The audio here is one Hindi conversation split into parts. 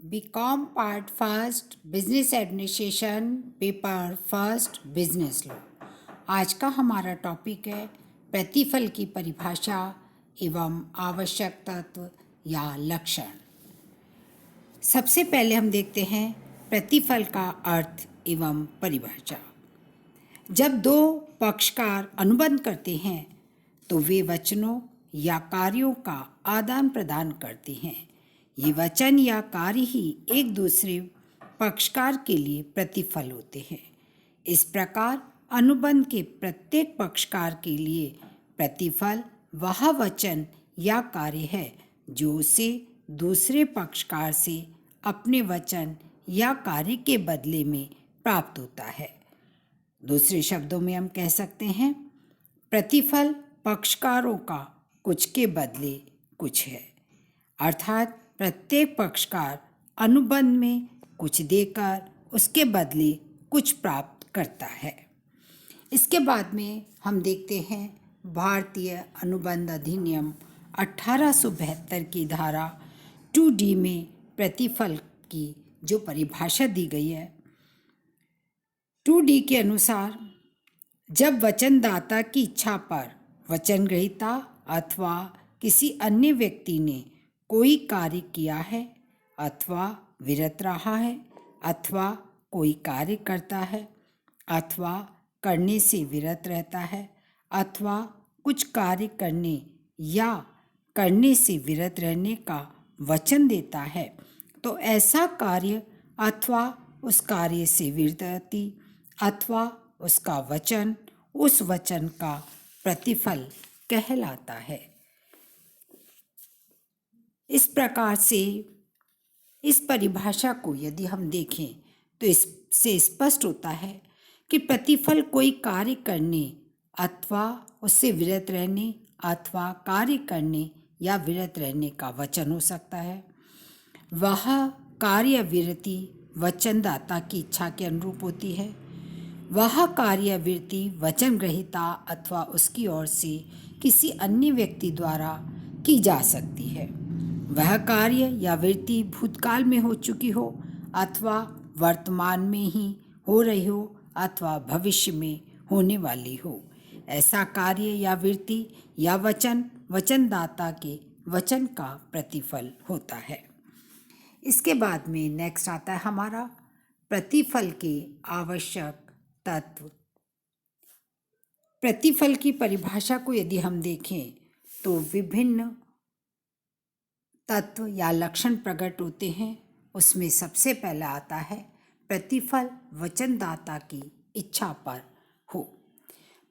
BCom part first business administration paper first business law. आज का हमारा टॉपिक है प्रतिफल की परिभाषा एवं आवश्यक तत्व या लक्षण। सबसे पहले हम देखते हैं प्रतिफल का अर्थ एवं परिभाषा। जब दो पक्षकार अनुबंध करते हैं तो वे वचनों या कार्यों का आदान प्रदान करते हैं। ये वचन या कार्य ही एक दूसरे पक्षकार के लिए प्रतिफल होते हैं। इस प्रकार अनुबंध के प्रत्येक पक्षकार के लिए प्रतिफल वह वचन या कार्य है जो उसे दूसरे पक्षकार से अपने वचन या कार्य के बदले में प्राप्त होता है। दूसरे शब्दों में हम कह सकते हैं प्रतिफल पक्षकारों का कुछ के बदले कुछ है, अर्थात प्रत्येक पक्षकार अनुबंध में कुछ देकर उसके बदले कुछ प्राप्त करता है। इसके बाद में हम देखते हैं भारतीय अनुबंध अधिनियम 1872 की धारा 2D में प्रतिफल की जो परिभाषा दी गई है। 2D के अनुसार जब वचनदाता की इच्छा पर वचन ग्रहीता अथवा किसी अन्य व्यक्ति ने कोई कार्य किया है अथवा विरत रहा है अथवा कोई कार्य करता है अथवा करने से विरत रहता है अथवा कुछ कार्य करने या करने से विरत रहने का वचन देता है तो ऐसा कार्य अथवा उस कार्य से विरति अथवा उसका वचन उस वचन का प्रतिफल कहलाता है। इस प्रकार से इस परिभाषा को यदि हम देखें तो इससे स्पष्ट होता है कि प्रतिफल कोई कार्य करने अथवा उससे विरत रहने अथवा कार्य करने या विरत रहने का वचन हो सकता है। वह कार्य विरति वचनदाता की इच्छा के अनुरूप होती है। वह कार्य विरति वचन ग्रहीता अथवा उसकी ओर से किसी अन्य व्यक्ति द्वारा की जा सकती है। वह कार्य या वृत्ति भूतकाल में हो चुकी हो अथवा वर्तमान में ही हो रही हो अथवा भविष्य में होने वाली हो। ऐसा कार्य या वृत्ति या वचन वचनदाता के वचन का प्रतिफल होता है। इसके बाद में नेक्स्ट आता है हमारा प्रतिफल के आवश्यक तत्व। प्रतिफल की परिभाषा को यदि हम देखें तो विभिन्न तत्व या लक्षण प्रकट होते हैं। उसमें सबसे पहला आता है प्रतिफल वचनदाता की इच्छा पर हो।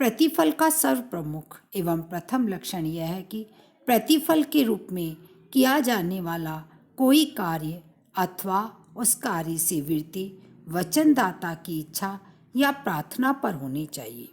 प्रतिफल का सर्वप्रमुख एवं प्रथम लक्षण यह है कि प्रतिफल के रूप में किया जाने वाला कोई कार्य अथवा उस कार्य से वृत्ति वचनदाता की इच्छा या प्रार्थना पर होनी चाहिए।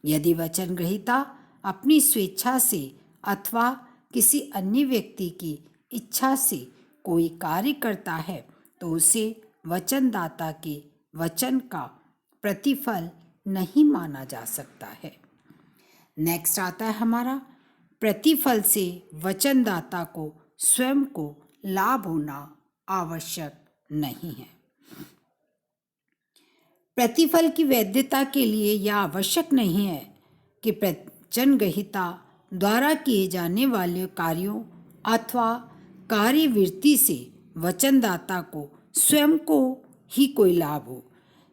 यदि वचन ग्रहीता अपनी स्वेच्छा से अथवा किसी अन्य व्यक्ति की इच्छा से कोई कार्य करता है तो उसे वचनदाता के वचन का प्रतिफल नहीं माना जा सकता है। नेक्स्ट आता है हमारा प्रतिफल से वचनदाता को स्वयं को लाभ होना आवश्यक नहीं है। प्रतिफल की वैधता के लिए यह आवश्यक नहीं है कि वचन ग्रहीता द्वारा किए जाने वाले कार्यों अथवा कार्यवृत्ति से वचनदाता को स्वयं को ही कोई लाभ हो।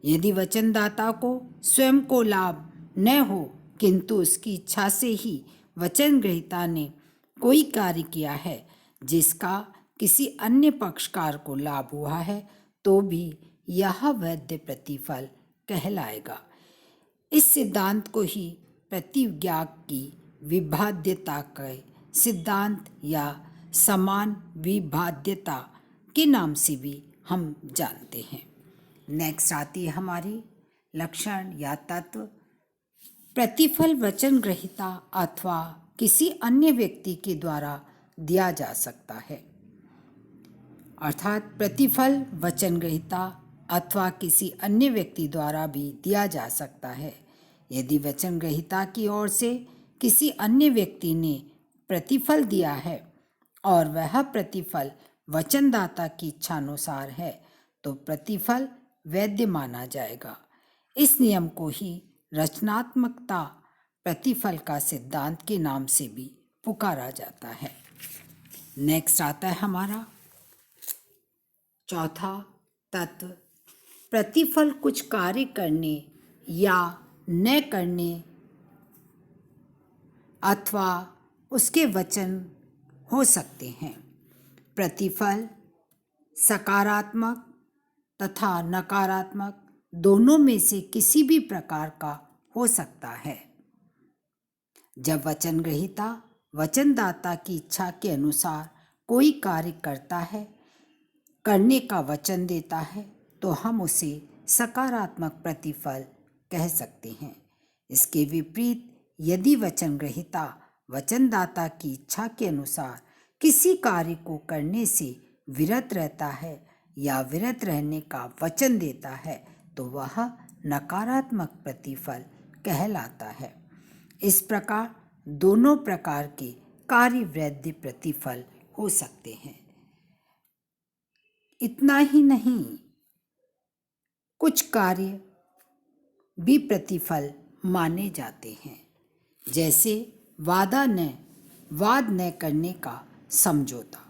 यदि वचनदाता को स्वयं को लाभ न हो किंतु उसकी इच्छा से ही वचन ग्रहीता ने कोई कार्य किया है जिसका किसी अन्य पक्षकार को लाभ हुआ है तो भी यह वैध प्रतिफल कहलाएगा। इस सिद्धांत को ही प्रतिज्ञा की विबाध्यता के सिद्धांत या समान विबाध्यता के नाम से भी हम जानते हैं। नेक्स्ट आती है हमारी लक्षण या तत्व। प्रतिफल वचन ग्रहीता अथवा किसी अन्य व्यक्ति के द्वारा दिया जा सकता है, अर्थात प्रतिफल वचन ग्रहीता अथवा किसी अन्य व्यक्ति द्वारा भी दिया जा सकता है। यदि वचन ग्रहीता की ओर से किसी अन्य व्यक्ति ने प्रतिफल दिया है और वह प्रतिफल वचनदाता की इच्छानुसार है तो प्रतिफल वैध माना जाएगा। इस नियम को ही रचनात्मकता प्रतिफल का सिद्धांत के नाम से भी पुकारा जाता है। नेक्स्ट आता है हमारा चौथा तत्व, प्रतिफल कुछ कार्य करने या न करने अथवा उसके वचन हो सकते हैं। प्रतिफल सकारात्मक तथा नकारात्मक दोनों में से किसी भी प्रकार का हो सकता है। जब वचन ग्रहीता वचनदाता की इच्छा के अनुसार कोई कार्य करता है, करने का वचन देता है, तो हम उसे सकारात्मक प्रतिफल कह सकते हैं। इसके विपरीत यदि वचन ग्रहीता वचनदाता की इच्छा के अनुसार किसी कार्य को करने से विरत रहता है या विरत रहने का वचन देता है तो वह नकारात्मक प्रतिफल कहलाता है। इस प्रकार दोनों प्रकार के कार्य वैध प्रतिफल हो सकते हैं। इतना ही नहीं, कुछ कार्य भी प्रतिफल माने जाते हैं, जैसे वाद न करने का समझौता।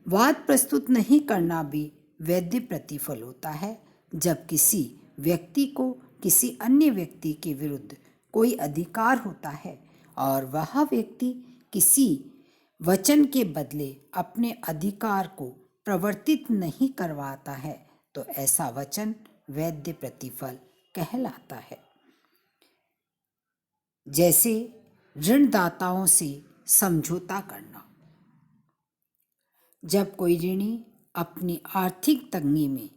वाद प्रस्तुत नहीं करना भी वैध प्रतिफल होता है। जब किसी व्यक्ति को किसी अन्य व्यक्ति के विरुद्ध कोई अधिकार होता है और वह व्यक्ति किसी वचन के बदले अपने अधिकार को प्रवर्तित नहीं करवाता है तो ऐसा वचन वैध प्रतिफल कहलाता है। जैसे ऋणदाताओं से समझौता करना। जब कोई ऋणी अपनी आर्थिक तंगी में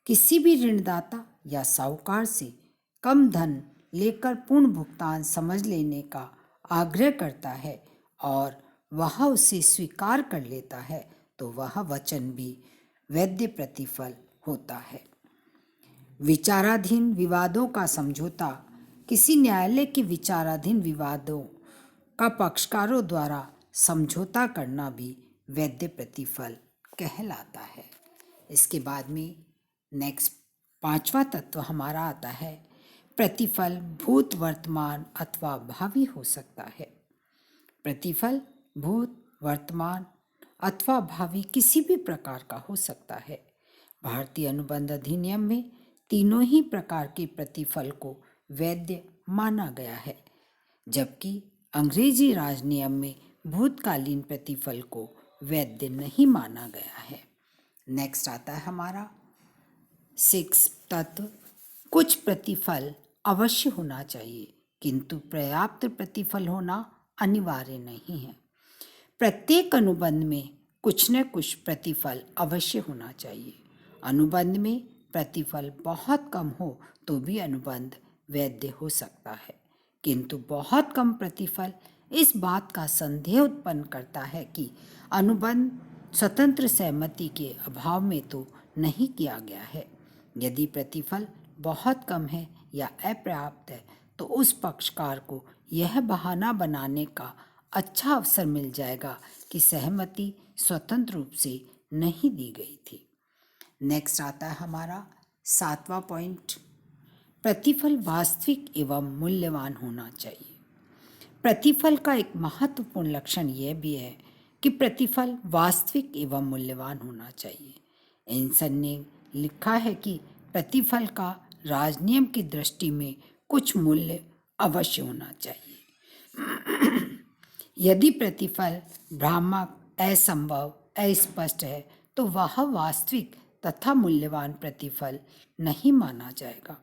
किसी भी ऋणदाता या साहूकार से कम धन लेकर पूर्ण भुगतान समझ लेने का आग्रह करता है और वह उसे स्वीकार कर लेता है तो वह वचन भी वैध प्रतिफल होता है। विचाराधीन विवादों का समझौता। किसी न्यायालय के विचाराधीन विवादों का पक्षकारों द्वारा समझौता करना भी वैध प्रतिफल कहलाता है। इसके बाद में नेक्स्ट पांचवा तत्व हमारा आता है, प्रतिफल भूत, वर्तमान अथवा भावी हो सकता है। प्रतिफल भूत, वर्तमान अथवा भावी किसी भी प्रकार का हो सकता है। भारतीय अनुबंध अधिनियम में तीनों ही प्रकार के प्रतिफल को वैध माना गया है, जबकि अंग्रेजी राज नियम में भूतकालीन प्रतिफल को वैध नहीं माना गया है। नेक्स्ट आता है हमारा 6 तत्व, कुछ प्रतिफल अवश्य होना चाहिए किंतु पर्याप्त प्रतिफल होना अनिवार्य नहीं है। प्रत्येक अनुबंध में कुछ न कुछ प्रतिफल अवश्य होना चाहिए। अनुबंध में प्रतिफल बहुत कम हो तो भी अनुबंध वैध हो सकता है, किंतु बहुत कम प्रतिफल इस बात का संदेह उत्पन्न करता है कि अनुबंध स्वतंत्र सहमति के अभाव में तो नहीं किया गया है। यदि प्रतिफल बहुत कम है या अपर्याप्त है तो उस पक्षकार को यह बहाना बनाने का अच्छा अवसर मिल जाएगा कि सहमति स्वतंत्र रूप से नहीं दी गई थी। नेक्स्ट आता है हमारा 7वां पॉइंट, प्रतिफल वास्तविक एवं मूल्यवान होना चाहिए। प्रतिफल का एक महत्वपूर्ण लक्षण यह भी है कि प्रतिफल वास्तविक एवं मूल्यवान होना चाहिए। एंसन ने लिखा है कि प्रतिफल का राजनियम की दृष्टि में कुछ मूल्य अवश्य होना चाहिए। यदि प्रतिफल भ्रामक, असंभव, अस्पष्ट है तो वह वास्तविक तथा मूल्यवान प्रतिफल नहीं माना जाएगा।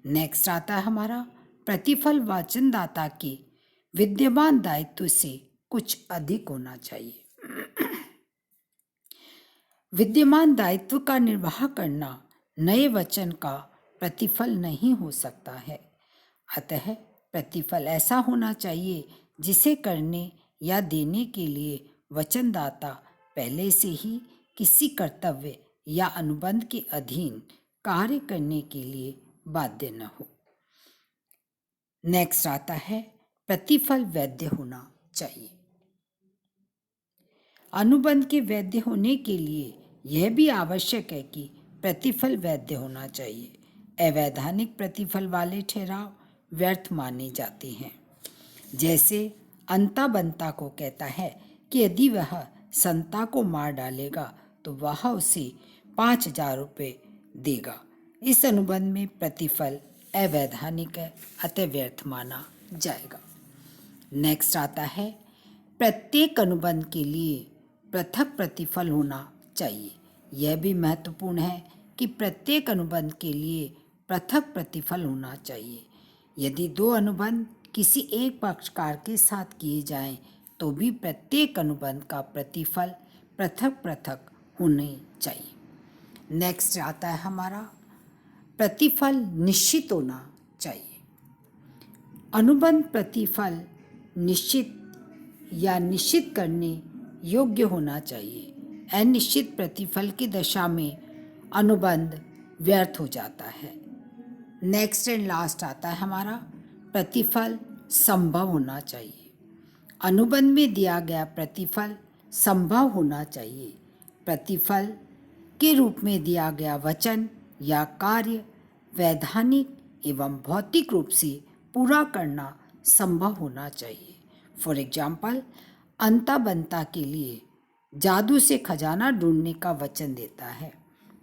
नेक्स्ट आता है हमारा, प्रतिफल वचनदाता के विद्यमान दायित्व से कुछ अधिक होना चाहिए। विद्यमान दायित्व का निर्वाह करना नए वचन का प्रतिफल नहीं हो सकता है। अतः प्रतिफल ऐसा होना चाहिए जिसे करने या देने के लिए वचनदाता पहले से ही किसी कर्तव्य या अनुबंध के अधीन कार्य करने के लिए बाध्य न हो। नेक्स्ट आता है, प्रतिफल वैध होना चाहिए। अनुबंध के वैध होने के लिए यह भी आवश्यक है कि प्रतिफल वैध होना चाहिए। अवैधानिक प्रतिफल वाले ठहराव व्यर्थ माने जाते हैं। जैसे अंता बंता को कहता है कि यदि वह संता को मार डालेगा तो वह उसे 5,000 रुपये देगा। इस अनुबंध में प्रतिफल अवैधानिक है, अतः व्यर्थ माना जाएगा। नेक्स्ट आता है, प्रत्येक अनुबंध के लिए पृथक प्रतिफल होना चाहिए। यह भी महत्वपूर्ण है कि प्रत्येक अनुबंध के लिए पृथक प्रतिफल होना चाहिए। यदि 2 अनुबंध किसी एक पक्षकार के साथ किए जाएं, तो भी प्रत्येक अनुबंध का प्रतिफल पृथक पृथक होने चाहिए। नेक्स्ट आता है हमारा, प्रतिफल निश्चित होना चाहिए। अनुबंध प्रतिफल निश्चित या निश्चित करने योग्य होना चाहिए। अनिश्चित प्रतिफल की दशा में अनुबंध व्यर्थ हो जाता है। नेक्स्ट एंड लास्ट आता है हमारा, प्रतिफल संभव होना चाहिए। अनुबंध में दिया गया प्रतिफल संभव होना चाहिए। प्रतिफल के रूप में दिया गया वचन या कार्य वैधानिक एवं भौतिक रूप से पूरा करना संभव होना चाहिए। फॉर एग्जाम्पल, अंता बंता के लिए जादू से खजाना ढूंढने का वचन देता है।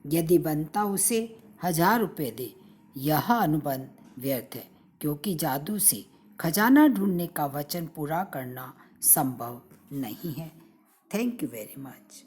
यदि बंता उसे 1,000 रुपये दे, यह अनुबंध व्यर्थ है, क्योंकि जादू से खजाना ढूंढने का वचन पूरा करना संभव नहीं है। Thank you very much.